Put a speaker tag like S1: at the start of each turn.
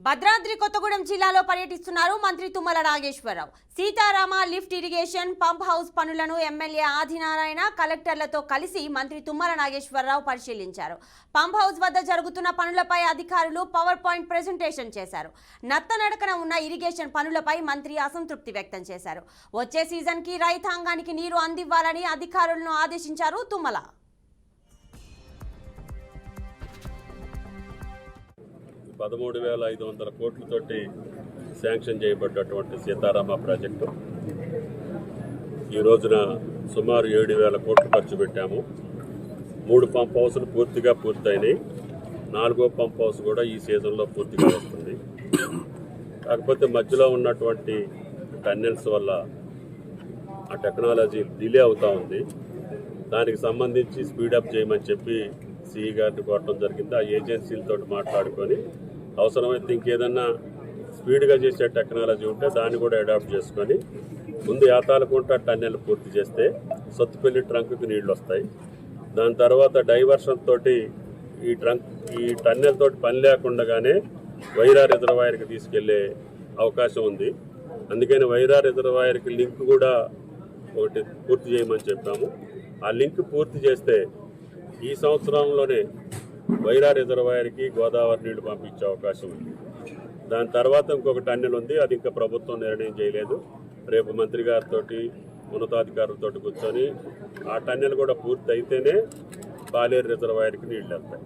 S1: భద్రాద్రి కొత్తగూడెం జిల్లాలో పర్యటిస్తున్నారు మంత్రి Tummala Nageswararao. Sitarama lift irrigation pump house పనులను ఎమ్మెల్యే ఆదినారాయణ కలెక్టర్లతో కలిసి మంత్రి తుమ్మల నాగేశ్వరరావు పరిశీలించారు. పంప్ హౌస్ వద్ద జరుగుతున్న పనులపై అధికారులు పవర్ పాయింట్ ప్రెజెంటేషన్ చేశారు. నత్తనడకన ఉన్న ఇరిగేషన్ పనులపై మంత్రి అసంతృప్తి వ్యక్తం చేశారు. వచ్చే సీజన్ కి రైతాంగానికి నీరు అందివ్వాలని అధికారులను ఆదేశించారు తుమ్మల.
S2: 13,500 కోట్లతోటి శాంక్షన్ చేయబడ్డటువంటి సీతారామ ప్రాజెక్టు ఈ రోజున సుమారు 7,000 కోట్లు ఖర్చు పెట్టాము. 3 పంప్ హౌస్లు పూర్తిగా పూర్తయినాయి. 4వ పంప్ హౌస్ కూడా ఈ సీజన్లో పూర్తిగా వస్తుంది. కాకపోతే మధ్యలో ఉన్నటువంటి టన్నెల్స్ వల్ల ఆ టెక్నాలజీ డిలే అవుతూ ఉంది. దానికి సంబంధించి స్పీడప్ చేయమని చెప్పి సిఈ గారిని కోరడం జరిగింది. ఆ ఏజెన్సీలతో మాట్లాడుకొని అవసరమైతే ఇంకేదన్నా స్పీడ్గా చేసే టెక్నాలజీ ఉంటే దాన్ని కూడా అడాప్ట్ చేసుకొని ముందు యాతాలకుంట టన్నెల్ పూర్తి చేస్తే సత్తుపల్లి ట్రంక్కి నీళ్లు వస్తాయి. దాని తర్వాత డైవర్షన్ తోటి ఈ టన్నెల్ తోటి పని లేకుండానే వైరా రిజర్వాయర్కి తీసుకెళ్లే అవకాశం ఉంది. అందుకని వైరా రిజర్వాయర్కి లింక్ కూడా ఒకటి పూర్తి చేయమని చెప్పాము. ఆ లింక్ పూర్తి చేస్తే ఈ సంవత్సరంలోనే వైరా రిజర్వాయర్కి గోదావరి నీళ్లు పంపించే అవకాశం ఉంది. దాని తర్వాత ఇంకొక టన్నెల్ ఉంది, అది ఇంకా ప్రభుత్వం నిర్ణయం చేయలేదు. రేపు మంత్రి గారితో ఉన్నతాధికారులతో కూర్చొని ఆ టన్నెల్ కూడా పూర్తి అయితేనే పాలేరు రిజర్వాయర్కి నీళ్లు వెళ్తాయి.